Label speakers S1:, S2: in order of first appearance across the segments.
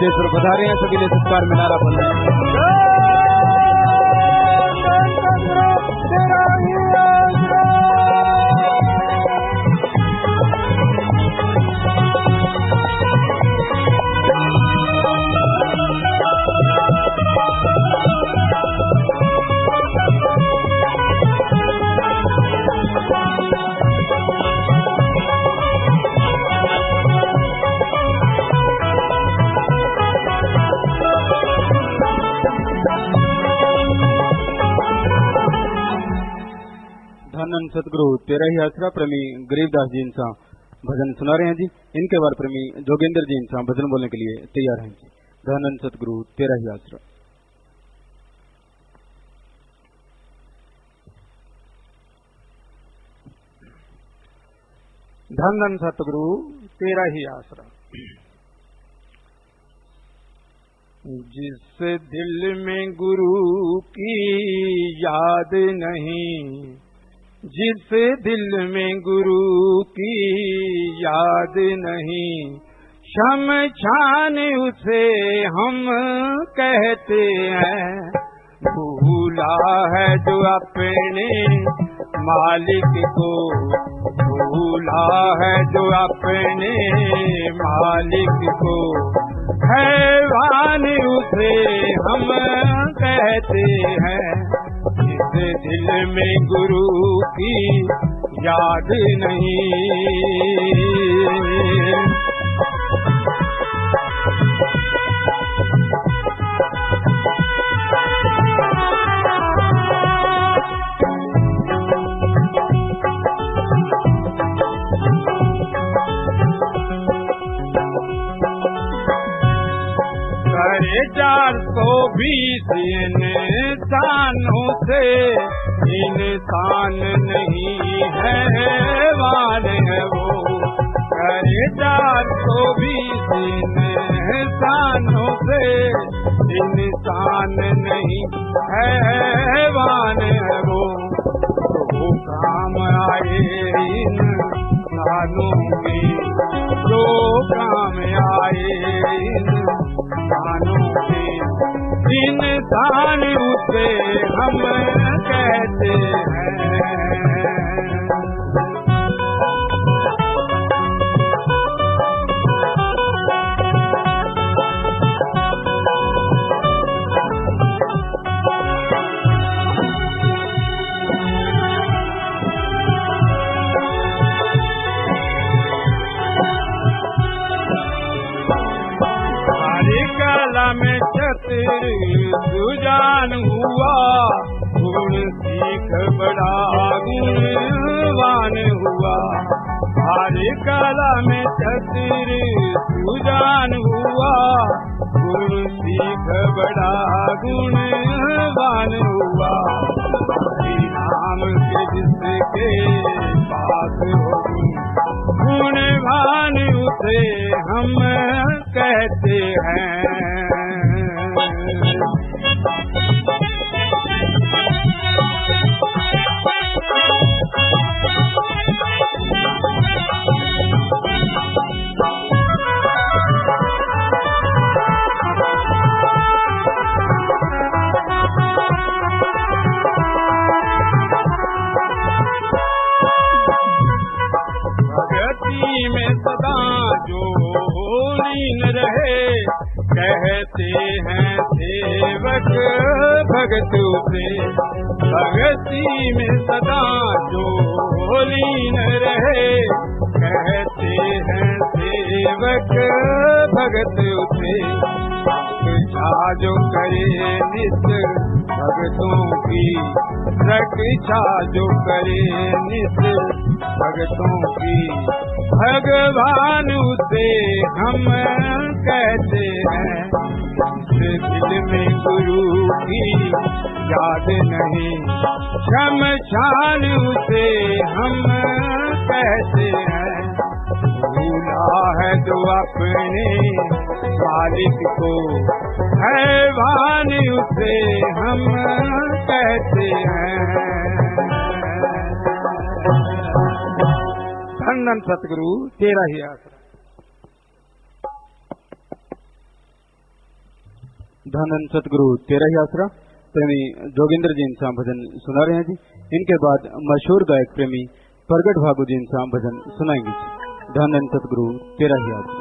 S1: सिद्धेश्वर पधारे हैं, सभी ने सत्कार में नारा बोल रहे हैं। धन्य सतगुरु तेरा ही आसरा प्रेमी गरीबदास जी इंसा भजन सुना रहे हैं जी। इनके बाद प्रेमी जोगेंद्र जी इंसा भजन बोलने के लिए तैयार हैं जी। धन्य सतगुरु तेरा ही आसरा। धन्य सतगुरु तेरा ही आसरा। जिस दिल में गुरु की याद नहीं, जिस दिल में गुरु की याद नहीं, शमशान उसे हम कहते हैं। भूला है जो अपने मालिक को, भूला है जो अपने मालिक को, हैवान उसे हम कहते हैं। जिस दिल में गुरु की याद नहीं, करे 420 इंसानों से इंसान नहीं है, हैवान है वो। करे 420 इंसानों से इंसान नहीं है, हैवान है वो। तो काम आए इंसानों में, जो काम आए इंसानों में, इंसान उसे हम कहते हैं। में चतुर सुजान हुआ, गुण सीख बड़ा गुणवान हुआ। हरे कला में चतुर सुजान हुआ, गुण सीख बड़ा गुणवान हुआ। नाम के जिसके पास हो गुणवान उसे हम कहते हैं। भक्ति में सदा जो लीन रहे, कहते हैं सेवक भगत से। भक्ति में सदा जो लीन रहे, कहते हैं सेवक भगत से। रक्षा जो करे नित भगतों की, रक्षा जो करे नित भगतों की, भगवान उसे हम कहते हैं। दिल में गुरु की याद नहीं, शमशान उसे हम कहते हैं। भूला है जो अपने मालिक को, हैवान उसे हम कहते हैं। धन्य सतगुरु तेरा ही आसरा। धन सतगुरु तेरा ही आसरा प्रेमी जोगिंदर जी इंसा भजन सुना रहे हैं जी। इनके बाद मशहूर गायक प्रेमी प्रगट भागु जी इंसा भजन सुनाएंगे जी। धन सतगुरु तेरा ही आसरा।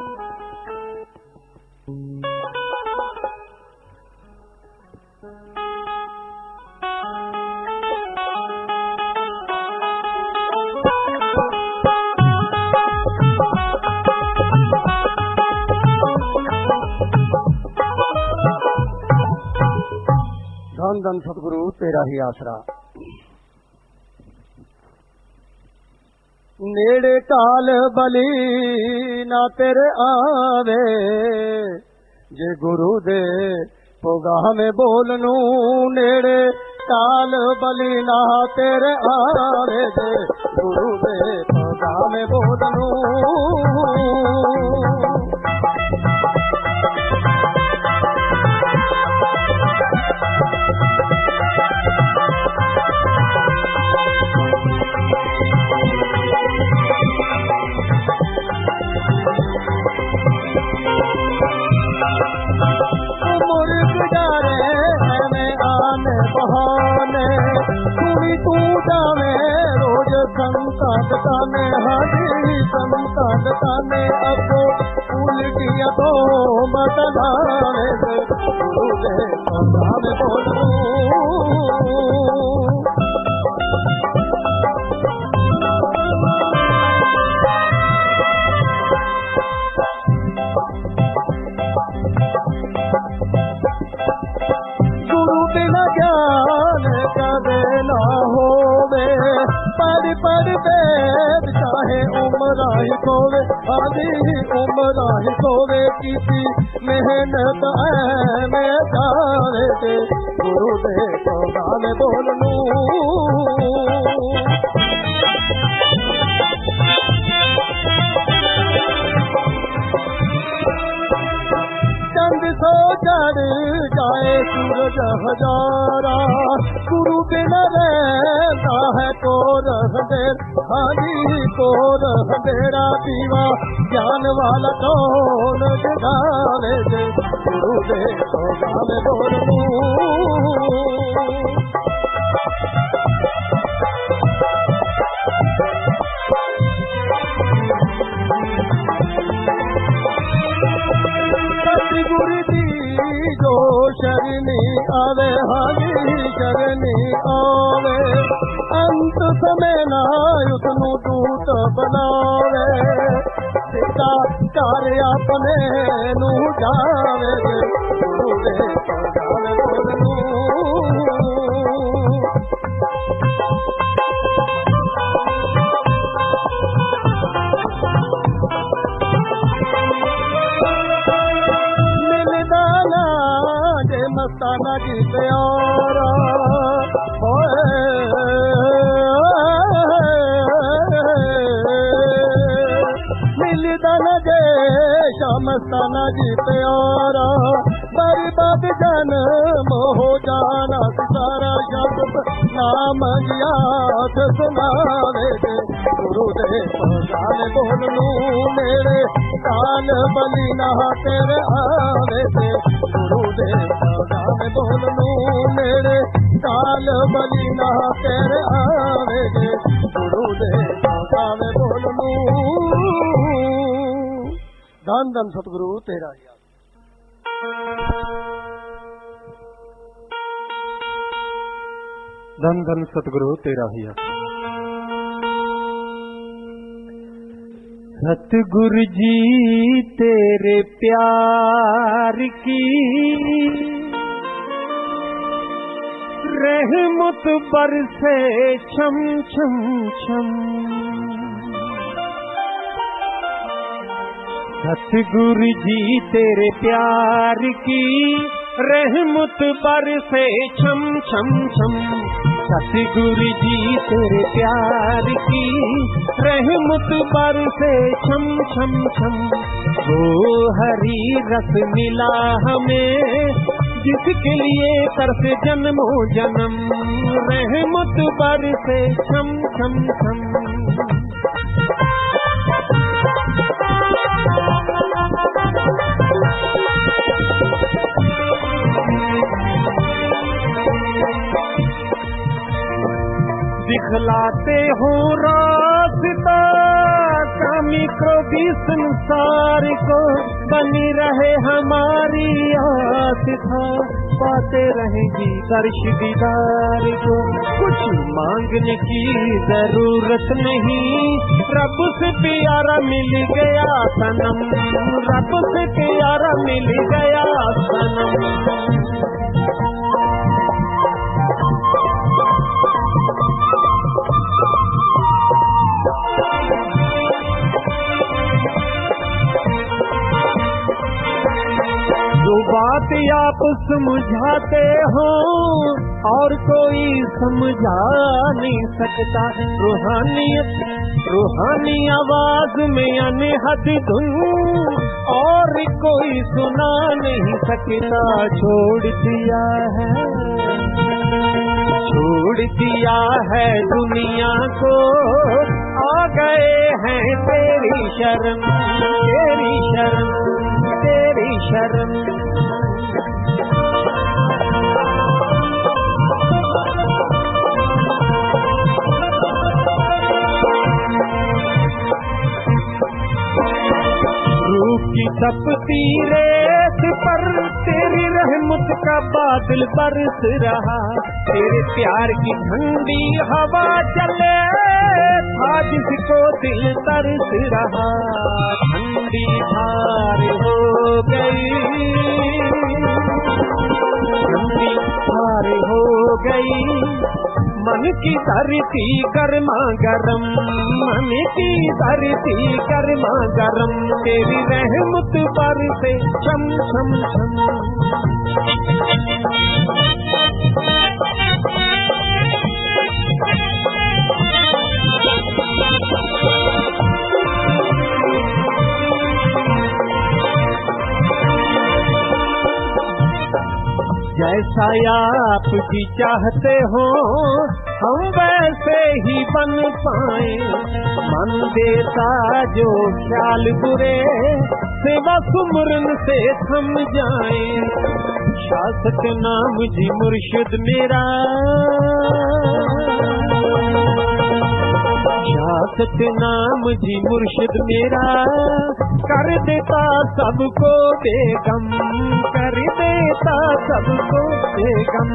S2: धन धन सतगुरु तेरा ही आसरा। नेड़े काल बली ना तेरे आवे, जे गुरु दे पोगा में बोलनू। नेड़े काल बली ना तेरे आवे, जे गुरु दे पोगा में बोलनू। संताने हाजी संताने अब उल्टिया तो मतलावे, गुरु दे पोगा में बोलूं। गुरु बिना ज्ञान कदे ना होवे, पर वेद चाहे उम्र ही खोवे। आदि उम्र ही खोवे, किसी मेहनत में जावे, के गुरु दे पोगा में बोलनू। चंद सो चढ़ जाए सूरज हजारा, गुरु बिना रहता है कोर अंधेर। हाजी कोर अंधेरा दीवा ज्ञान वाला कौन जगावे, जे गुरु दे पोगा में बोलूं। सतगुरु दी जो शरणी आवे, हाजी शरणी आवे। अंत समय ना उसनू दूत बनावे, सीता कार्य अपने नू जावे, गुरु दे पोगा में बोलूं। मस्ताना जी प्यारा मिलदा न जे मस्ताना जी प्यारा। बर्बाद जन्म हो जाना सारा, शब्द नाम याद सुनावे, गुरु दे पोगा में बोलूं। मेरे काल बली ना तेरे आवे, गुरु दे पोगा में बोलूं। मेरे काल बली ना तेरे आवे, गुरु दे पोगा में बोलूं। धन धन सतगुरु तेरा ही।
S1: धन धन सतगुरु तेरा ही।
S2: सतगुरु जी तेरे प्यार की रहमत बरसे छम छम छम। सतगुरु जी तेरे प्यार की रहमत बरसे छम छम छम। सतगुरु जी तेरे प्यार की रहमत बरसे छम छम छम। वो हरी रस मिला हमें जिसके लिए करते जन्मों जन्म, रहमत बरसे छम छम छम। दिखलाते हो रास्ता, कामी क्रोधी संसार को बनी रहे हमारी आस्था, पाते रहेगी दर्श दीदार को। कुछ मांगने की जरूरत नहीं, रब से प्यारा मिल गया सनम, रब से प्यारा मिल गया सनम। जो बात आप समझाते हो और कोई समझा नहीं सकता, रूहानी आवाज में अनहद धुन और कोई सुना नहीं सकता। छोड़ दिया है दुनिया को, आ गए हैं तेरी शरण, तेरी शरण, तेरी शरण। रूप की तपती रेत पर तेरी रहमत का बादल बरस रहा, तेरे प्यार की ठंडी हवा चले था जिसको दिल तरस रहा। ठंडी धार हो गई, ठंडी धार हो गई, मन की धरती गर्मा गरम, मन की धरती गर्मा गरम, तेरी रहमत पर से छम छम छम। जैसा आप भी चाहते हो हम वैसे ही बन पाए, मन देता जो ख्याल बुरे सेवा सुमरन से थम जाए। शासक नाम जी मुर्शिद मेरा, शासक नाम जी मुर्शिद मेरा, कर देता सबको बेगम, कर देता सबको बेगम।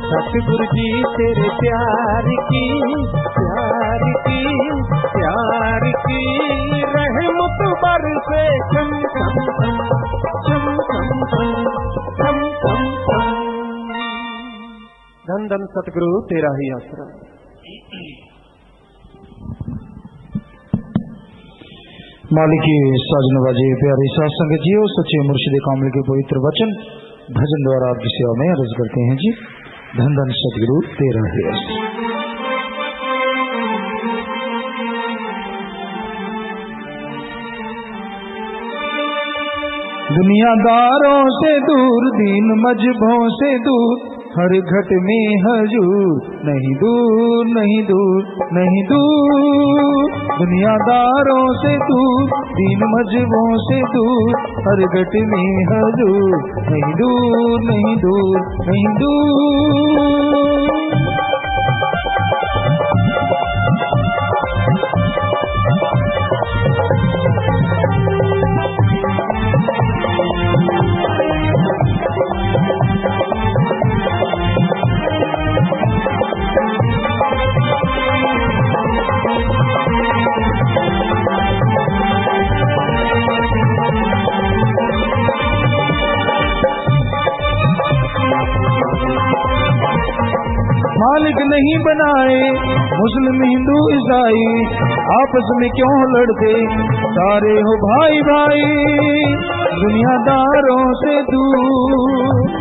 S2: सतगुरु जी तेरे प्यार की, प्यार की, प्यार की रहमत बरसे छम छम छम, छम छम छम, छम छम छम। धन धन सतगुरु तेरा ही आसरा।
S3: मालिकी साज नवाजे प्यारे साथ संगत जी, सच्चे मुर्शिद कामिल के पवित्र वचन भजन द्वारा आपकी सेवा में अर्ज करते हैं जी। धन धन सतगुरु तेरा है। दुनियादारों से दूर, दीन मजहबों से दूर, हर घट में हजूर, नहीं दूर, नहीं दूर, नहीं दूर। दुनियादारों से दूर, दीन मजहबों से दूर, हर घट में हजूर, नहीं दूर, नहीं दूर, नहीं दूर। मालिक नहीं बनाए मुस्लिम हिंदू ईसाई, आपस में क्यों लड़ते सारे हो भाई भाई। दुनियादारों से दूर,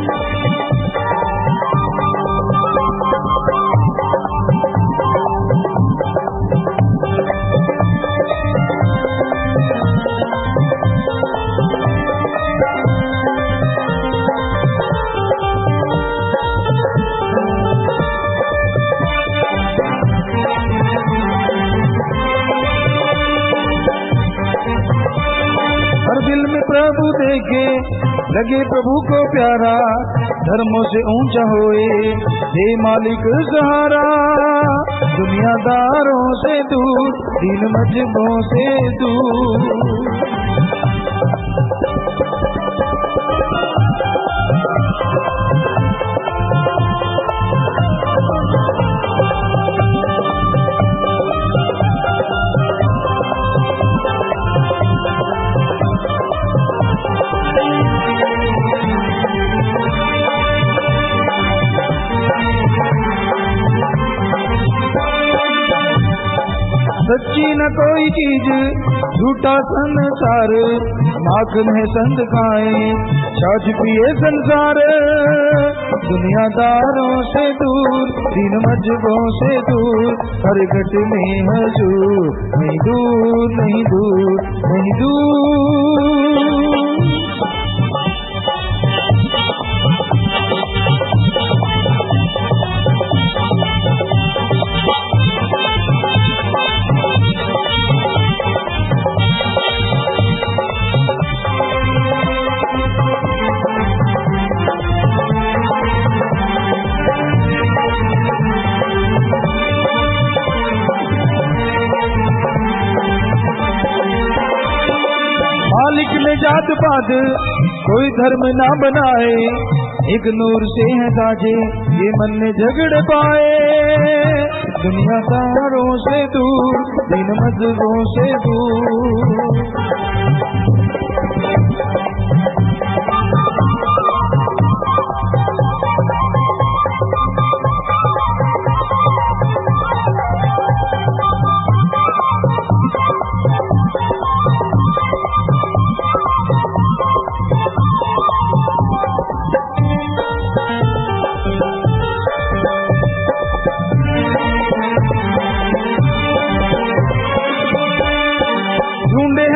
S3: प्रभु देखे लगे प्रभु को प्यारा, धर्मों से ऊंचा होए, हे मालिक सहारा। दुनियादारों से दूर, दीन मजबों से दूर। सच्ची न कोई चीज, झूठा संसार, माखन है संत खाए, छाछ पिए संसार। दुनियादारों से दूर, दीन मजबों से दूर, हर घट में हजूर। नहीं दूर, नहीं दूर, नहीं दूर। मालिक ने जात पात कोई धर्म ना बनाए, एक नूर से है साजे ये मन में झगड़ पाए। दुनियादारों से दूर, दीन मजबों से दूर।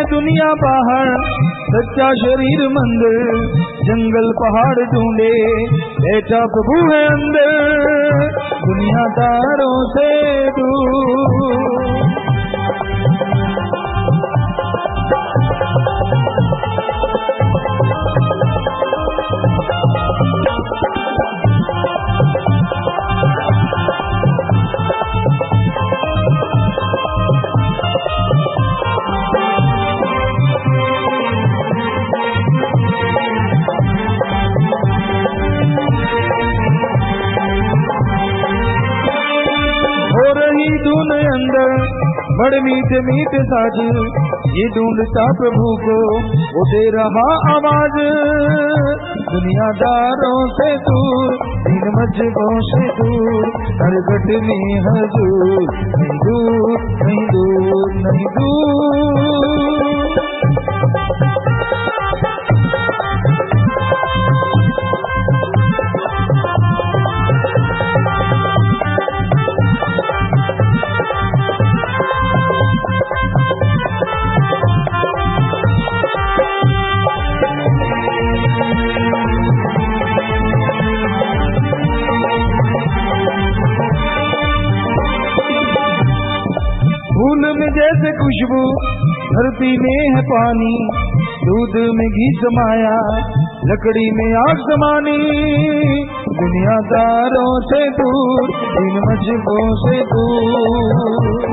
S3: दुनिया बाहर सच्चा शरीर मंदिर, जंगल पहाड़ ढूंढे बैठा प्रभु है अंदर। दुनियादारों से दूर। धुन अंदर बड़ मीठे मीठे साज, ये ढूंढता प्रभु को वो दे रहा आवाज। दुनियादारों से दूर, दीन मजबों से दूर, हर घट में हजूर। नहीं दूर, नहीं दूर, नहीं दूर। फूल में जैसे खुशबू, धरती में है पानी, दूध में घी समाया, लकड़ी में आग समानी। दुनियादारों से दूर, दीन मजबों से दूर।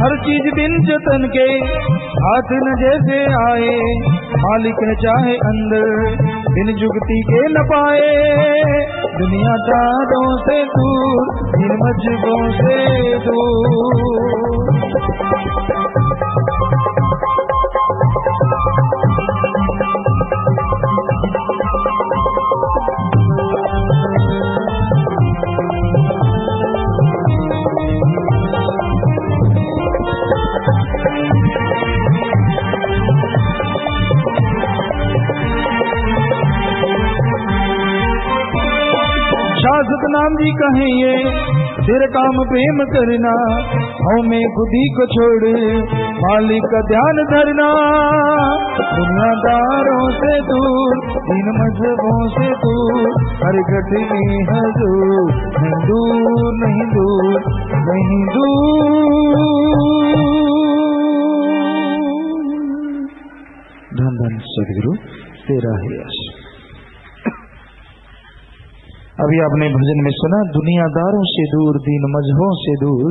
S3: हर चीज बिन जतन के हाथ न जैसे आए, मालिक न चाहे अंदर बिन जुगती के न पाए। दुनियादारों से दूर, दीन मजबों से दूर। शाह सतनाम जी कहें ये तेरे काम प्रेम करना, हूँ में खुदी को छोड़ मालिक का ध्यान धरना। दुनियादारों से दूर, इन मजहबों से दूर, हर घट में हजूर, नहीं दूर नहीं दूर नहीं दूर। धन धन सदगुरु तेरा ही यश। अभी आपने भजन में सुना, दुनियादारों से दूर, दीन मजहबों से दूर,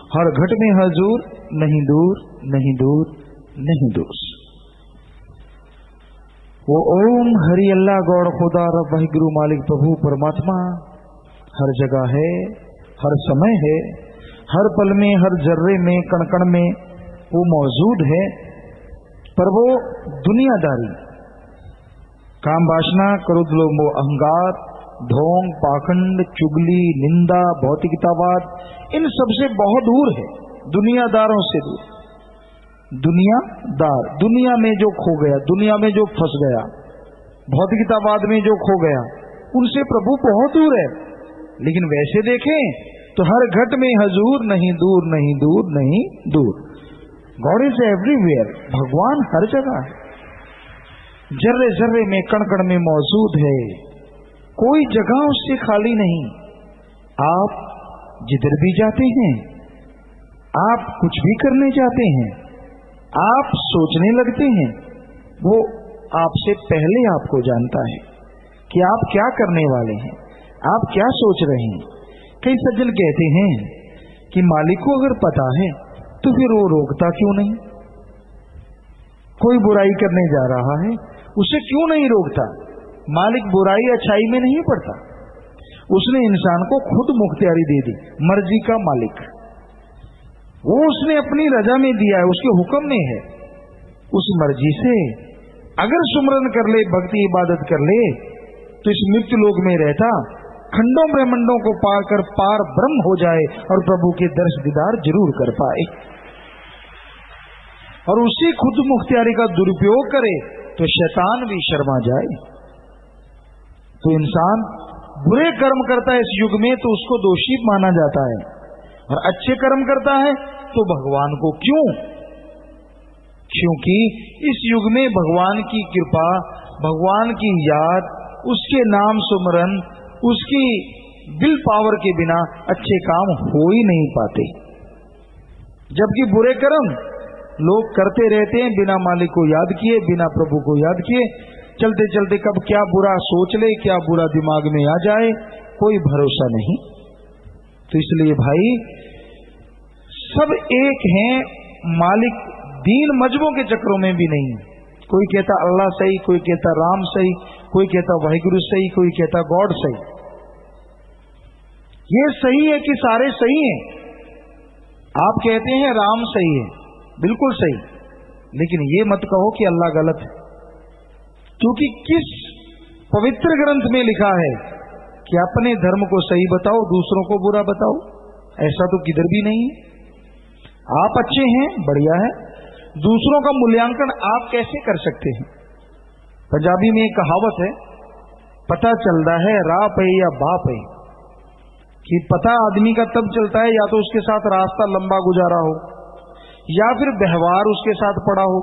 S3: हर घट में हजूर, नहीं दूर नहीं दूर नहीं दूर। वो ओम हरि अल्लाह गौड़ खुदा रब वाहिगुरु मालिक प्रभु परमात्मा हर जगह है, हर समय है, हर पल में, हर जर्रे में, कण कण में वो मौजूद है। पर वो दुनियादारी, काम वासना, क्रोध लोभ मोह अहंकार, ढोंग पाखंड, चुगली, निंदा, भौतिकतावाद, इन सबसे बहुत दूर है, दुनियादारों से दूर। दुनियादार, दुनिया में जो खो गया, दुनिया में जो फंस गया, भौतिकतावाद में जो खो गया, उनसे प्रभु बहुत दूर है। लेकिन वैसे देखें तो हर घट में हजूर, नहीं दूर नहीं दूर नहीं दूर। गॉड इज एवरीवेयर, भगवान हर जगह है, जर्रे जर्रे में, कण कण में मौजूद है, कोई जगह उससे खाली नहीं। आप जिधर भी जाते हैं, आप कुछ भी करने जाते हैं, आप सोचने लगते हैं, वो आपसे पहले आपको जानता है कि आप क्या करने वाले हैं, आप क्या सोच रहे हैं। कई सज्जन कहते हैं कि मालिक को अगर पता है तो फिर वो रोकता क्यों नहीं, कोई बुराई करने जा रहा है उसे क्यों नहीं रोकता। मालिक बुराई अच्छाई में नहीं पड़ता, उसने इंसान को खुद मुख्तियारी दे दी, मर्जी का मालिक वो उसने अपनी रजा में दिया है, उसके हुक्म में है। उस मर्जी से अगर सुमरन कर ले, भक्ति इबादत कर ले, तो इस मृत्यु लोक में रहता खंडों ब्रह्मंडों को पार कर पार ब्रह्म हो जाए और प्रभु के दर्श दीदार जरूर कर पाए। और उसी खुद मुख्तियारी का दुरुपयोग करे तो शैतान भी शर्मा जाए। तो इंसान बुरे कर्म करता है इस युग में तो उसको दोषी माना जाता है, और अच्छे कर्म करता है तो भगवान को क्यों? क्योंकि इस युग में भगवान की कृपा, भगवान की याद, उसके नाम सुमरन, उसकी विल पावर के बिना अच्छे काम हो ही नहीं पाते। जबकि बुरे कर्म लोग करते रहते हैं बिना मालिक को याद किए, बिना प्रभु को याद किए, चलते चलते कब क्या बुरा सोच ले, क्या बुरा दिमाग में आ जाए, कोई भरोसा नहीं। तो इसलिए भाई सब एक हैं, मालिक दीन मजबों के चक्रों में भी नहीं। कोई कहता अल्लाह सही, कोई कहता राम सही, कोई कहता वाहिगुरु सही, कोई कहता गॉड सही। ये सही है कि सारे सही हैं? आप कहते हैं राम सही है, बिल्कुल सही, लेकिन ये मत कहो कि अल्लाह गलत है, क्योंकि किस पवित्र ग्रंथ में लिखा है कि अपने धर्म को सही बताओ, दूसरों को बुरा बताओ? ऐसा तो किधर भी नहीं है। आप अच्छे हैं, बढ़िया है, दूसरों का मूल्यांकन आप कैसे कर सकते हैं? पंजाबी में एक कहावत है, पता चलता है राह पे या बाप है, कि पता आदमी का तब चलता है या तो उसके साथ रास्ता लंबा गुजारा हो या फिर व्यवहार उसके साथ पड़ा हो,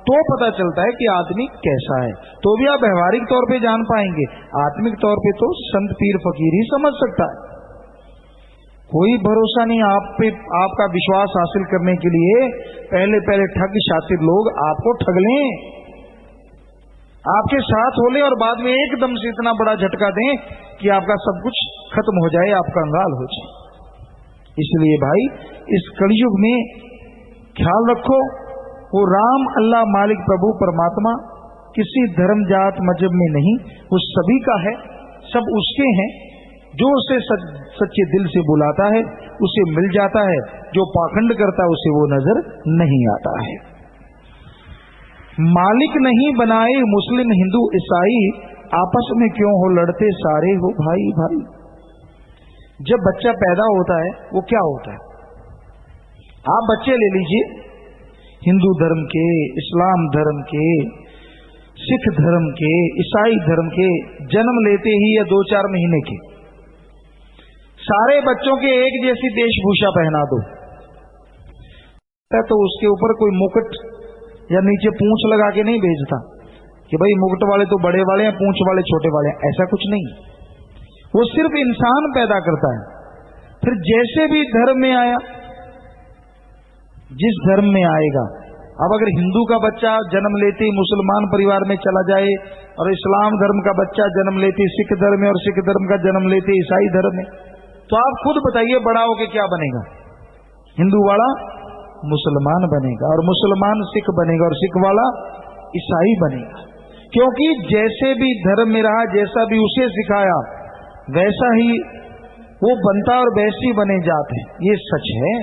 S3: तो पता चलता है कि आदमी कैसा है। तो भी आप व्यवहारिक तौर पे जान पाएंगे, आत्मिक तौर पे तो संत पीर फकीर ही समझ सकता है। कोई भरोसा नहीं आप पे। आपका विश्वास हासिल करने के लिए पहले पहले ठग शातिर लोग आपको ठग लें, आपके साथ हो ले, और बाद में एकदम से इतना बड़ा झटका दें कि आपका सब कुछ खत्म हो जाए, आप कंगाल हो जाए। इसलिए भाई इस कलयुग में ख्याल रखो, वो राम अल्लाह मालिक प्रभु परमात्मा किसी धर्म जात मजहब में नहीं, वो सभी का है, सब उसके हैं। जो उसे सच्चे दिल से बुलाता है उसे मिल जाता है, जो पाखंड करता है उसे वो नजर नहीं आता है। मालिक नहीं बनाए मुस्लिम हिंदू ईसाई, आपस में क्यों हो लड़ते सारे हो भाई भाई। जब बच्चा पैदा होता है वो क्या होता है? आप बच्चे ले लीजिए, हिंदू धर्म के, इस्लाम धर्म के, सिख धर्म के, ईसाई धर्म के, जन्म लेते ही या 2-4 महीने के, सारे बच्चों के एक जैसी वेशभूषा पहना दो, तो उसके ऊपर कोई मुकुट या नीचे पूंछ लगा के नहीं भेजता कि भाई मुकुट वाले तो बड़े वाले हैं, पूंछ वाले छोटे वाले हैं, ऐसा कुछ नहीं। वो सिर्फ इंसान पैदा करता है। फिर जैसे भी धर्म में आया, जिस धर्म में आएगा, अब अगर हिंदू का बच्चा जन्म लेते ही मुसलमान परिवार में चला जाए और इस्लाम धर्म का बच्चा जन्म लेते सिख धर्म में और सिख धर्म का जन्म लेते ईसाई धर्म में, तो आप खुद बताइए बड़ा होके क्या बनेगा? हिंदू वाला मुसलमान बनेगा और मुसलमान सिख बनेगा और सिख वाला ईसाई बनेगा। क्योंकि जैसे भी धर्म में रहा, जैसा भी उसे सिखाया, वैसा ही वो बनता और वैसी बने जाते हैं। ये सच है।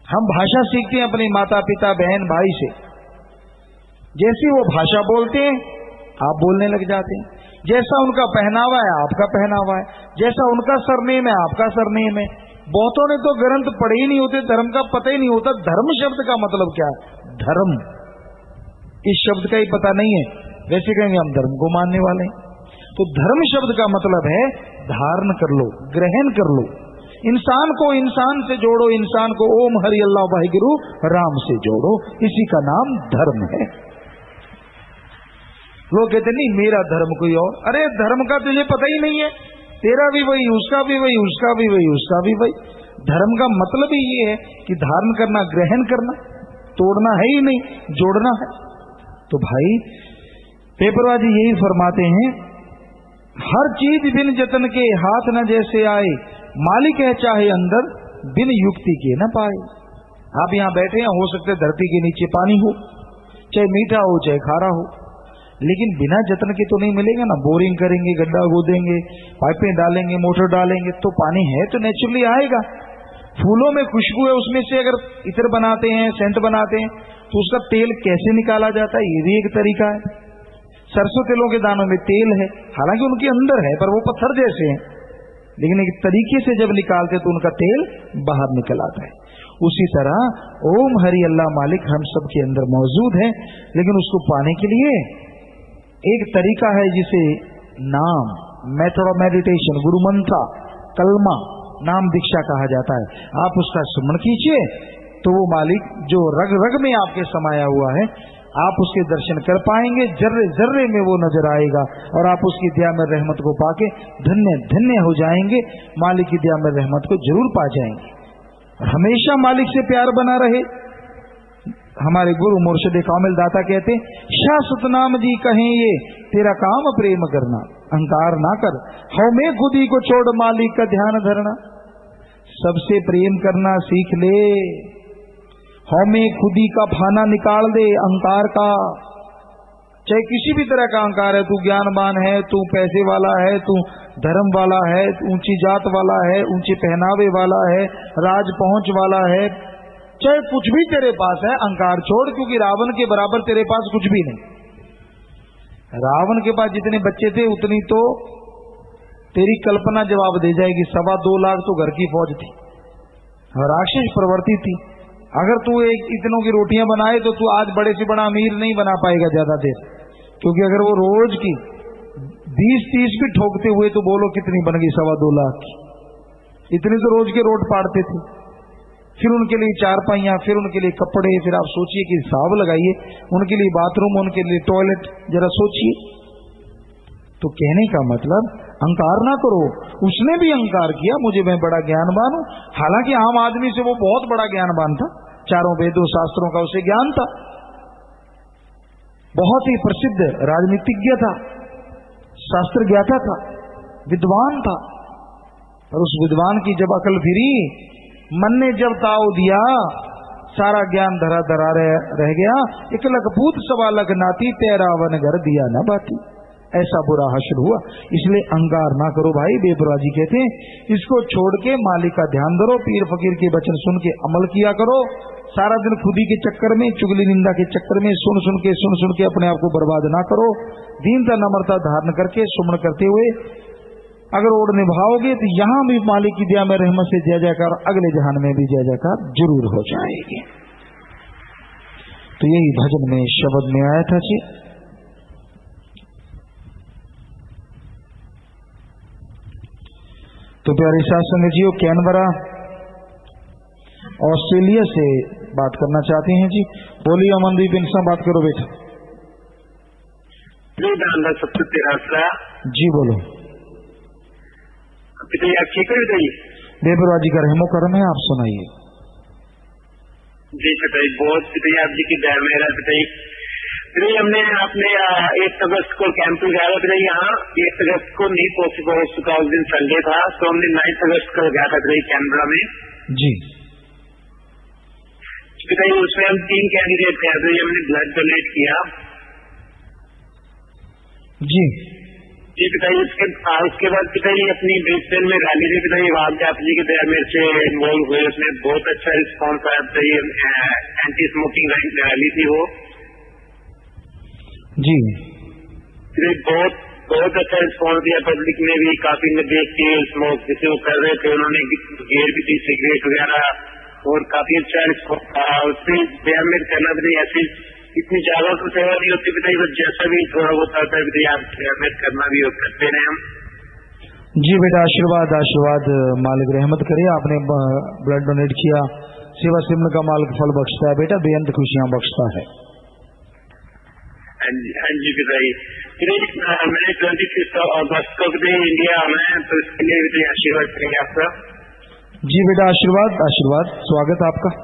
S3: हम भाषा सीखते हैं अपने माता पिता बहन भाई से, जैसी वो भाषा बोलते हैं आप बोलने लग जाते हैं, जैसा उनका पहनावा है आपका पहनावा है, जैसा उनका सरनेम है आपका सरनेम है। बहुतों ने तो ग्रंथ पढ़े ही नहीं होते, धर्म का पता ही नहीं होता धर्म शब्द का मतलब क्या है। धर्म इस शब्द का ही पता नहीं है, वैसे कहेंगे हम धर्म को मानने वाले हैं। तो धर्म शब्द का मतलब है धारण कर लो, ग्रहण कर लो। इंसान को इंसान से जोड़ो, इंसान को ओम हरि अल्लाह वाहिगुरु राम से जोड़ो, इसी का नाम धर्म है। लोग कहते नहीं मेरा धर्म कोई और। अरे धर्म का तुझे पता ही नहीं है, तेरा भी वही, उसका भी वही, उसका भी वही, उसका भी वही। धर्म का मतलब ही ये है कि धारण करना, ग्रहण करना, तोड़ना है ही नहीं, जोड़ना है। तो भाई पेपरवा जी यही फरमाते हैं, हर चीज बिन जतन के हाथ न जैसे आए, मालिक है चाहे अंदर बिन युक्ति के न पाए। आप यहाँ बैठे हैं, हो सकते धरती के नीचे पानी हो, चाहे मीठा हो चाहे खारा हो, लेकिन बिना जतन के तो नहीं मिलेगा ना। बोरिंग करेंगे, गड्ढा खोदेंगे, पाइपें डालेंगे, मोटर डालेंगे तो पानी है तो नेचुरली आएगा। फूलों में खुशबू है, उसमें से अगर इत्र बनाते हैं, सेंट बनाते हैं, तो उसका तेल कैसे निकाला जाता है, ये भी एक तरीका है। सरसों तेलों के दानों में तेल है, हालांकि उनके अंदर है पर वो पत्थर जैसे हैं, लेकिन एक तरीके से जब निकालते तो उनका तेल बाहर निकल आता है। उसी तरह ओम हरि अल्लाह मालिक हम सब के अंदर मौजूद है, लेकिन उसको पाने के लिए एक तरीका है जिसे नाम, मेथड ऑफ मेडिटेशन, गुरु मंत्र, कलमा, नाम दीक्षा कहा जाता है। आप उसका स्मरण कीजिए तो वो मालिक जो रग रग में आपके समाया हुआ है, आप उसके दर्शन कर पाएंगे, जर्रे जर्रे में वो नजर आएगा और आप उसकी दया में रहमत को पाके धन्य धन्य हो जाएंगे। मालिक की दया में रहमत को जरूर पा जाएंगे। हमेशा मालिक से प्यार बना रहे। हमारे गुरु मुर्शिद कामिल दाता कहते, शाश्वत नाम जी कहें ये तेरा काम प्रेम करना, अहंकार ना कर, हमें खुदी को छोड़ मालिक का ध्यान धरना। सबसे प्रेम करना सीख ले, हमें खुदी का फाना निकाल दे अहंकार का। चाहे किसी भी तरह का अहंकार है, तू ज्ञानवान है, तू पैसे वाला है, तू धर्म वाला है, ऊंची जात वाला है, ऊंचे पहनावे वाला है, राज पहुंच वाला है, चाहे कुछ भी तेरे पास है, अहंकार छोड़, क्योंकि रावण के बराबर तेरे पास कुछ भी नहीं। रावण के पास जितने बच्चे थे उतनी तो तेरी कल्पना जवाब दे जाएगी। 2.25 लाख तो घर की फौज थी और राक्षस प्रवृत्ति थी। अगर तू एक इतनों की रोटियां बनाए तो तू आज बड़े से बड़ा अमीर नहीं बना पाएगा ज्यादा देर, क्योंकि अगर वो रोज की 20-30 भी ठोकते हुए तो बोलो कितनी बन गई, 2.25 लाख की। इतनी तो रोज के रोट पाड़ते थे। फिर उनके लिए चारपाइयां, फिर उनके लिए कपड़े, फिर आप सोचिए कि हिसाब लगाइए, उनके लिए बाथरूम, उनके लिए टॉयलेट, जरा सोचिए। तो कहने का मतलब अहंकार ना करो। उसने भी अहंकार किया, मुझे मैं बड़ा ज्ञानवान हूं, हालांकि आम आदमी से वो बहुत बड़ा ज्ञानवान था, चारों वेदों शास्त्रों का उसे ज्ञान था, बहुत ही प्रसिद्ध राजनीतिज्ञ था, शास्त्र ज्ञाता था, विद्वान था। और उस विद्वान की जब अकल फिरी, मन ने जब ताव दिया, सारा ज्ञान धरा धरा रह गया। 1 लख पूत 1.25 लाख नाती, 13 घर दिया न बाती। ऐसा बुरा हश्र हुआ। इसलिए अहंकार ना करो भाई। बेपरवाह जी कहते हैं इसको छोड़ के मालिक का ध्यान धरो, पीर फकीर के वचन सुन के अमल किया करो। सारा दिन खुदी के चक्कर में, चुगली निंदा के चक्कर में सुन सुन के अपने आप को बर्बाद ना करो। दीनता नम्रता धारण करके सुमन करते हुए अगर ओढ़ निभाओगे तो यहाँ भी मालिक की दया में रहमत से जय जयकार, अगले जहान में भी जय जयकार जरूर हो जाएगी। तो यही भजन में शब्द में आया था जी। तो प्यारे साथ संगत जीओ, कैनबरा ऑस्ट्रेलिया से बात करना चाहते हैं जी। बोलिए अमनदीप, इनसे बात करो बेटा। जी बोलो।
S4: पिताजी आप ठीक है? पिताजी
S3: बेपरवाह जी का रहमो करम है, आप सुनाइए।
S4: जी पिताजी, बहुत पिताजी आप जी की दया मेरा पिताजी। पिताजी हमने अपने 1 अगस्त को कैंप गया था पिताजी। यहाँ 1 अगस्त को नहीं पॉसिबल हो चुका, उस दिन संडे था, तो हमने 9 अगस्त को गया था पिताजी कैनबरा में।
S3: जी
S4: पिताजी उसमें हम 3 कैंडिडेट थे पिताजी, हमने ब्लड डोनेट किया।
S3: जी
S4: जी पिताजी, उसके बाद पिताजी अपनी ब्रिस्बेन में रैली थी पिताजी, वहां पे आप जी की दया मेरे से इन्वॉल्व हुए, उसमें बहुत अच्छा रिस्पॉन्स आया पिताजी। एंटी स्मोकिंग रैली थी वो जी। बहुत बहुत अच्छा रिस्पॉन्स दिया पब्लिक ने भी, काफी ने देख के स्मोक जिसे वो कर रहे थे उन्होंने गेर भी थी, सिगरेट वगैरह, और काफी अच्छा रिस्पॉन्स था। उससे बेहद करना भी ऐसी इतनी ज्यादा तो सेवा नहीं होती पिताजी, बस जैसा भी थोड़ा बहुत आता है पिताजी आप बेहद करना भी करते रहे हम।
S3: जी बेटा, आशीर्वाद आशीर्वाद, मालिक रहमत करे। आपने ब्लड डोनेट किया, सेवा सिमन का मालिक फल बख्शता है बेटा, बेअंत खुशियां बख्शता है।
S4: हाँ जी पिताजी। मैंने 26 अगस्त को पिताजी इंडिया आना है, तो इसके लिए पिताजी आशीर्वाद करेंगे आपका।
S3: जी बेटा, आशीर्वाद आशीर्वाद, स्वागत आपका।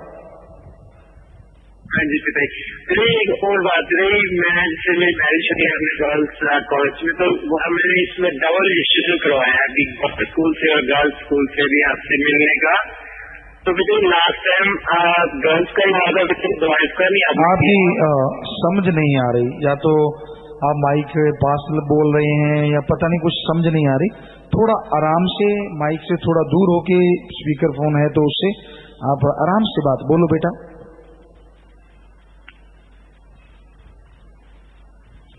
S4: हाँ जी पिताजी। पिताजी एक और बात पिताजी, मैं जैसे मेरी मैरिज हुई अपने गर्ल्स कॉलेज में, तो वहाँ मैंने इसमें डबल रजिस्ट्रेशन करवाया अभी स्कूल से और गर्ल्स स्कूल से भी आपसे मिलने का। तो पिताजी लास्ट टाइम गर्ल्स का ही हुआ था, बॉयज का नहीं।
S3: आपकी समझ नहीं आ रही, या तो आप माइक के पास बोल रहे हैं या पता नहीं, कुछ समझ नहीं आ रही। थोड़ा आराम से माइक से थोड़ा दूर होके, स्पीकर फोन है तो उससे आप आराम से बात बोलो बेटा,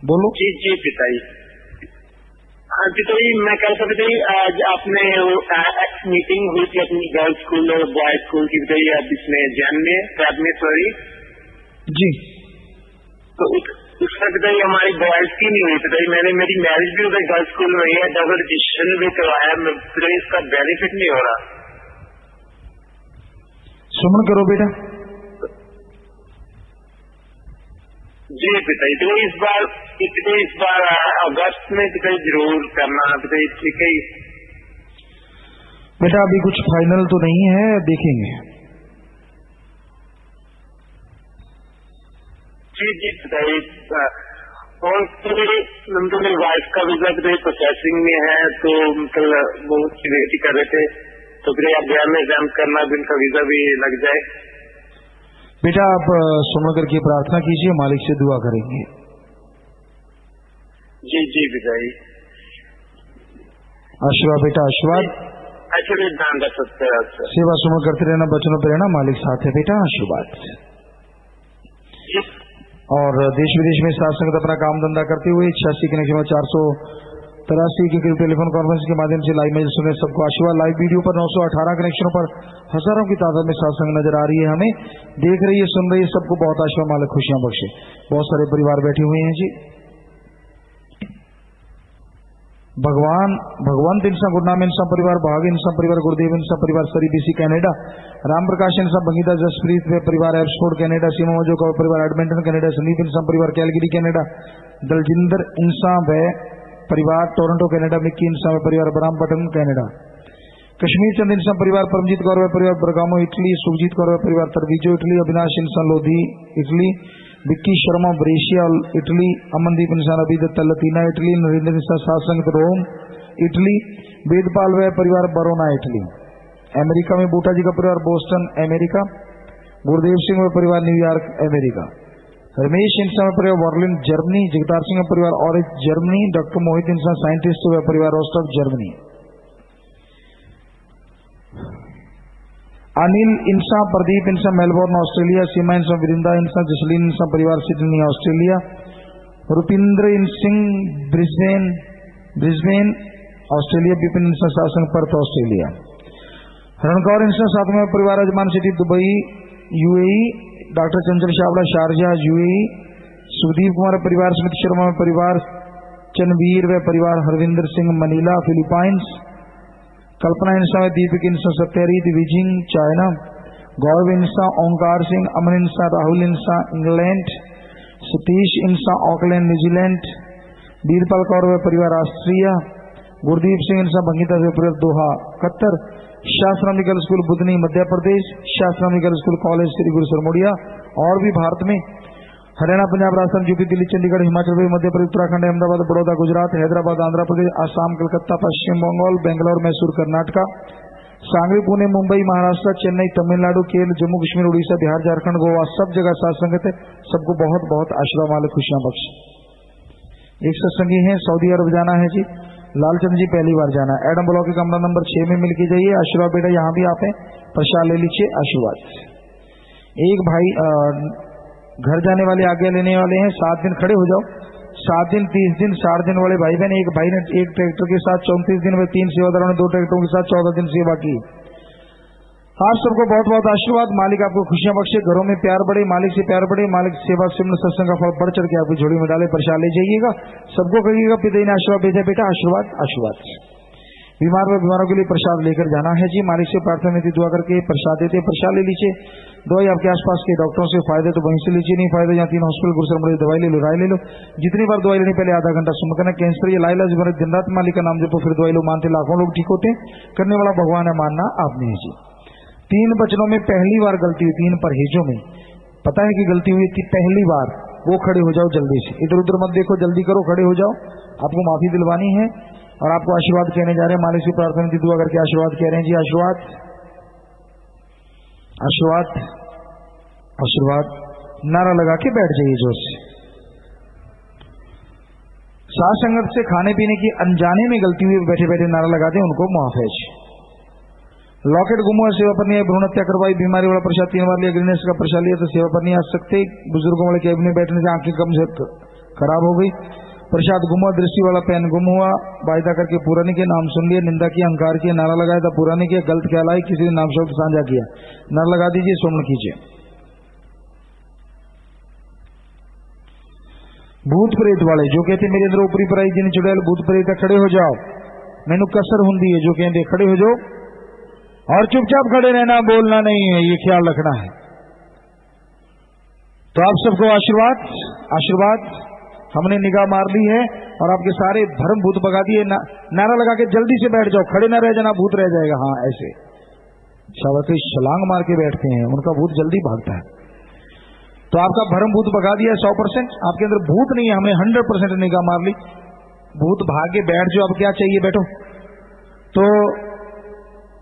S3: बोलो।
S4: जी जी पिताजी। हाँ पिताजी, मैं कह रहा था पिताजी आज आपने मीटिंग हुई थी अपनी गर्ल्स स्कूल और बॉयज स्कूल की पिताजी, अब इसमें जैन में कैब में सॉरी
S3: जी।
S4: तो उसका पिताजी हमारी बॉयज की नहीं हुई पिताजी, मेरी मैरिज भी उधर गर्ल्स स्कूल में हुई है, डबल रजिस्ट्रेशन भी करवाया पिताजी, इसका बेनिफिट नहीं हो रहा।
S3: सुमन करो बेटा।
S4: जी पिताजी, तो इस बार अगस्त में पिताजी जरूर करना पिताजी, ठीक है?
S3: बेटा अभी कुछ फाइनल तो नहीं है, देखेंगे।
S4: जी जी पिताजी। और तो मेरी वाइफ का वीजा पिताजी प्रोसेसिंग में है, तो मतलब बहुत वेट कर रहे थे, तो फिर आप बिहार में एग्जाम करना भी उनका वीजा भी लग जाए।
S3: बेटा आप सुनकर की प्रार्थना कीजिए, मालिक से दुआ करेंगे।
S4: जी जी पिताजी।
S3: आशीर्वाद बेटा, आशीर्वाद।
S4: अच्छा ध्यान रख सकते हैं,
S3: सेवा सुमन करते रहना, बचनों पर रहना, मालिक साथ है बेटा, आशीर्वाद। और देश विदेश में साथ संगत अपना काम धंधा करते हुए 86 कनेक्शन 483 के टेलीफोन कॉन्फ्रेंस के माध्यम से लाइव में सुने सबको आशीर्वाद। लाइव वीडियो पर 918 कनेक्शनों पर हजारों की तादाद में सत्संग नजर आ रही है, हमें देख रही है, सुन रही है, सबको बहुत आशीर्वाद, मालिक खुशियां बख्शे। बहुत सारे परिवार बैठे हुए हैं जी। भगवान इंसान गुरनाम इंसान परिवार, भाग इंसान परिवार, गुरुदेव इंसान परिवार, सरी बीसी कनाडा, राम प्रकाश इंसान भंगीता जसप्रीत वे परिवार, एप्सफोर्ड कनाडा, सीमा मजो का परिवार, एडमिंटन कनाडा, संदीप इंसान परिवार, कैलगरी कनाडा, दलजिंदर इंसान वे परिवार, टोरंटो कनाडा, मिक्की इंसान परिवार, ब्राह्मपट्टन कनाडा, कश्मीर चंद इंसान परिवार, परमजीत गौरव परिवार, बरगामो इटली, सुखजीत गौरव परिवार, तरबीजो इटली, अविनाश इंसान Lodhi Italy, Vicky Sharma Brescia Italy, Amandeep इंसान अभिदत्ता लतीना इटली, नरेंद्र इंसान सासंग रोम इटली, वेदपाल व परिवार बरोना इटली, अमेरिका में बूटा जी का परिवार बोस्टन अमेरिका, गुरुदेव सिंह व परिवार न्यूयॉर्क अमेरिका, रमेश इंसान परिवार बर्लिन जर्मनी, जगतार सिंह परिवार ऑरेंज जर्मनी, डॉक्टर मोहित इंसान साइंटिस्ट व परिवार रोस्टॉक जर्मनी, अनिल इंसान प्रदीप इंसान मेलबोर्न ऑस्ट्रेलिया, सीमा इंसान वृंदा इंसान जसलीन इंसान परिवार Sydney Australia, Rupinder Singh Brisbane Australia, Vipin Insan शासन पर्थ ऑस्ट्रेलिया, रणकौर इंसान सातवें परिवार Ajman city Dubai UAE, doctor Chanchal Shawda Sharjah UAE, Sudeep Kumar परिवार, स्मित शर्मा परिवार, चनवीर व परिवार, हरविंदर सिंह मनीला फिलीपाइंस, कल्पना इंसा में दीपक इंसा सत्यरीत Beijing China, Gaurav Insa Onkar Singh, Aman Insa Rahul Insa England, Satish Insa Auckland New Zealand, Veerpal Kaur व परिवार ऑस्ट्रिया, गुरदीप सिंह इंसा भंगीता से परिवार दोहा कतर, शास्त्राम निकल स्कूल बुधनी मध्य प्रदेश, शास्त्राम निकल स्कूल कॉलेज श्री गुरु सरमोडिया। और भी भारत में हरियाणा, पंजाब, राजस्थान, यूपी, दिल्ली, चंडीगढ़, हिमाचल प्रदेश, मध्य प्रदेश, उत्तराखंड, अहमदाबाद, बड़ौदा, गुजरात, हैदराबाद, आंध्र प्रदेश, असम, कलकत्ता, पश्चिम बंगाल, बेंगलोर, मैसूर, कर्नाटका, सांगली, पुणे, मुंबई, महाराष्ट्र, चेन्नई, तमिलनाडु, केरल, जम्मू कश्मीर, उड़ीसा, बिहार, झारखंड, गोवा, सब जगह साथ संगत है। सबको बहुत बहुत आशीर्वाद वाले खुशियां बख्श। एक सत्संगी है, सऊदी अरब जाना है जी, लालचंद जी पहली बार जाना है। एडम ब्लॉक के कमरा नंबर 6 में मिलके जाइए। आशीर्वाद बेटा यहाँ भी आप हैं, प्रसाद ले लीजिए, आशीर्वाद। एक भाई घर जाने वाले आगे लेने वाले हैं, 7 दिन खड़े हो जाओ। 7 दिन, 30 दिन, 60 दिन वाले भाई बहन। एक भाई ने एक ट्रैक्टर के साथ 34 दिन में 3 सेवादारों ने 2 ट्रैक्टरों के साथ 14 दिन सेवा की। आप सबको बहुत बहुत आशीर्वाद। मालिक आपको खुशियां बख्शे, घरों में प्यार बढ़े, मालिक से प्यार बढ़े, मालिक सेवा सिमरन सत्संग का फल बढ़ चढ़ के आपकी झोली में डाले। प्रसाद ले जाइएगा, सबको कहिएगा पिता ने आशीर्वाद भेजा बेटा, आशीर्वाद आशीर्वाद। बीमार व बीमारों के लिए प्रसाद लेकर जाना है जी। मालिक से प्रार्थना में दुआ करके प्रसाद देते, प्रसाद ले लीजिए। दवाई आपके आसपास के डॉक्टरों से फायदे तो वहीं से लीजिए, नहीं फायदे यहाँ 3 हॉस्पिटल गुरुसरमड़ी दवाई ले लो, राय ले लो। जितनी बार दवाई लेने पहले आधा घंटा सुन करना। कैंसर ये लाइलाज बने, दिन रात मालिक का नाम जपो, फिर दवाई लो। मानते लाखों लोग ठीक होते, करने वाला भगवान है, मानना आप नहीं जी। 3 वचनों में पहली बार गलती हुई, 3 परहेजों में पता है कि गलती हुई थी पहली बार, वो खड़े हो जाओ जल्दी से, इधर उधर मत देखो, जल्दी करो, खड़े हो जाओ। आपको माफी दिलवानी है और आपको आशीर्वाद कहने जा रहे हैं। मालिक से प्रार्थना की दुआ करके आशीर्वाद कह रहे हैं जी। आशीर्वाद आशीर्वाद आशीर्वाद। नारा लगा के बैठ जाइए जोर से। साथ संगत से खाने पीने की अनजाने में गलती हुई, बैठे बैठे नारा लगा दे, उनको माफ है। लॉकेट गुम हुआ, सेवा पर नहीं आई, भ्रूण हत्या करवाई, बीमारी वाला प्रसाद 3 बार लिया, ग्रीनेस का प्रसाद लिया तो सेवा पर नहीं आ सकते। बुजुर्गों वाले कैब में बैठने से आंखें कम से खराब हो गई। प्रसाद गुम हुआ, दृष्टि वाला पेन गुम हुआ, वायदा करके पूरा नहीं किया, नाम सुन लिया, निंदा किया, अहंकार किया, नारा लगाया था पूरा नहीं किया, गलत ख्याल आई, किसी ने नाम शब्द साझा किया, नारा लगा दीजिए, सुमन कीजिए। भूत प्रेत वाले जो कहते मेरे अंदर ऊपरी पराई जिन चुड़ैल भूत प्रेत, खड़े हो जाओ, मैनू कसर हुंदी है। जो कहते खड़े हो जाओ और चुपचाप खड़े रहना, बोलना नहीं है, ये ख्याल रखना है। तो आप सबको आशीर्वाद आशीर्वाद। हमने निगाह मार ली है और आपके सारे भ्रम भूत भगा दिए। नारा लगा के जल्दी से बैठ जाओ, खड़े ना रह जाना, भूत रह जाएगा। हाँ ऐसे शाबाश, छलांग मार के बैठते हैं, उनका भूत जल्दी भागता है। तो आपका भ्रम भूत भगा दिया 100%। आपके अंदर भूत नहीं है, हमने 100% निगाह मार ली। भूत भागे बैठ जाओ, अब क्या चाहिए, बैठो। तो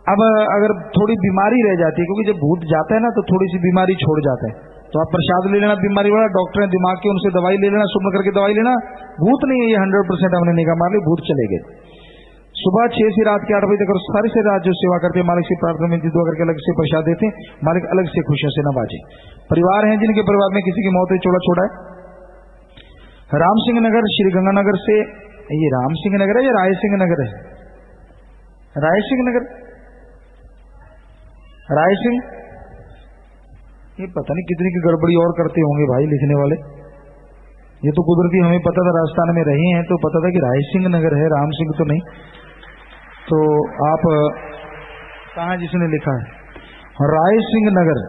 S3: अब अगर थोड़ी बीमारी रह जाती है, क्योंकि जब भूत जाता है ना तो थोड़ी सी बीमारी छोड़ जाता है, तो आप प्रसाद ले लेना बीमारी वाला, डॉक्टर है दिमाग के, उनसे दवाई ले लेना, सुमन करके दवाई लेना। भूत नहीं है ये, 100% हमने निगाह मार ली, भूत चले गए। सुबह 6 से रात के 8 बजे तक और सारी से रात जो सेवा करते हैं, मालिक से प्रार्थना में दुआ करके अलग से प्रसाद देते हैं, मालिक अलग से खुशियों से नवाजे। परिवार हैं जिनके परिवार में किसी की मौत हुई, चोला छोड़ा है। राम सिंह नगर श्री गंगानगर से, ये राम सिंह नगर है या राय सिंह नगर है? राय सिंह नगर, राय सिंह, ये पता नहीं कितनी की गड़बड़ी और करते होंगे भाई लिखने वाले। ये तो कुदरती हमें पता था, राजस्थान में रहे हैं तो पता था कि राय सिंह नगर है, राम सिंह तो नहीं। तो आप कहाँ जिसने लिखा है राय सिंह नगर,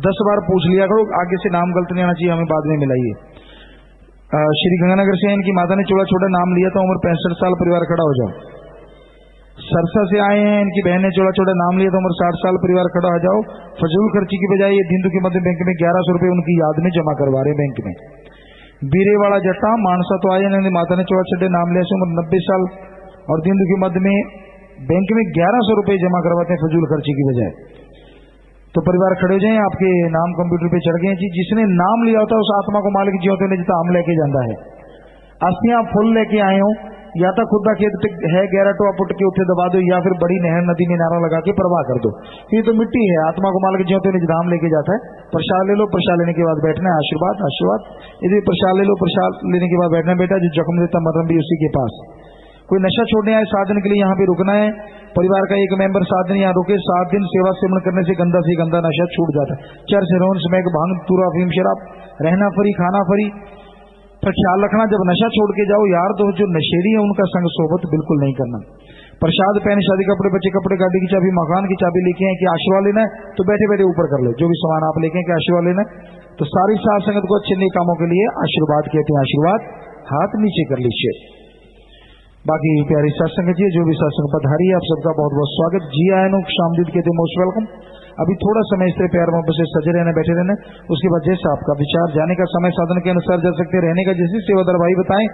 S3: 10 बार पूछ लिया करो, आगे से नाम गलत नहीं आना चाहिए, हमें बाद में मिलाइए। श्री गंगानगर से इनकी माता ने चोला छोड़ा नाम लिया था, उम्र 65 साल, परिवार खड़ा हो जाओ। सरसा से आए हैं, इनकी बहन ने चोला छोड़ा नाम लिया था, उम्र 60 साल, परिवार खड़ा हो जाओ। फजूल खर्ची की बजाय ये हिंदू के मध्य बैंक में 1100 रुपए उनकी याद में जमा करवा रहे बैंक में। बीरेवाड़ा जट्टा मानसा तो आए, इन्होंने माता ने चोला छड़े नाम लिया, उम्र 90 साल और हिंदू के मध्य में बैंक में 1100 रुपए जमा करवाते हैं फजूल खर्ची की बजाय। तो परिवार खड़े हो जाए, आपके नाम कंप्यूटर पे चढ़ गए जी। जिसने नाम लिया होता है उस आत्मा को मालिक जीवते ने जितना आम लेके जाता है। अस्थियां फुल लेके आए हो, या तो खुद का खेत है गहरा टोआ पुट के उठे दबा दो, या फिर बड़ी नहर नदी में नारा लगा के प्रवाह कर दो। ये तो मिट्टी है, आत्मा को मालिक जीवते ने धाम लेके जाता है। प्रसाद ले लो, प्रसाद लेने के बाद बैठना है, आशीर्वाद आशीर्वाद। यदि प्रसाद ले लो, प्रसाद लेने के बाद बैठना बेटा, जो जख्म देता मरम भी उसी के पास। कोई नशा छोड़ने आए 7 दिन के लिए यहाँ पे रुकना है, परिवार का एक मेंबर 7 दिन यहाँ रुके, 7 दिन सेवा सेवन करने से गंदा नशा छूट जाता है। चर्च रोन स्मैक भांग तुरा अफीम शराब रहना फ्री, खाना फ्री। पर ख्याल रखना जब नशा छोड़ के जाओ यार, तो जो नशेड़ी है उनका संग सोबत बिल्कुल नहीं करना। प्रसाद, पैन, शादी कपड़े, बच्चे कपड़े, गाड़ी की चाबी, मकान की चाबी लेके हैं कि आशीर्वाद लेना है तो बैठे बैठे ऊपर कर लो। जो भी सामान आप लेके हैं कि आशीर्वाद लेना है तो सारी साध संगत को अच्छे नेक कामों के लिए आशीर्वाद कहते हैं। आशीर्वाद हाथ नीचे कर लीजिए। बाकी प्यारी साध संगत जी, जो भी सत्संग पधारी है आप सबका बहुत बहुत स्वागत। जी आयन शामदीद कहते मोस्ट वेलकम। अभी थोड़ा समय इस तरह प्यार मोहब्बत से सजे रहना, बैठे रहना। उसके बाद जैसा आपका विचार, जाने का समय साधन के अनुसार जा सकते, रहने का जैसी सेवादार भाई बताएं,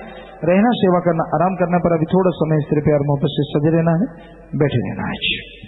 S3: रहना, सेवा करना, आराम करना, पर अभी थोड़ा समय इस तरह प्यार मोहब्बत से सजे रहना है, बैठे रहना है।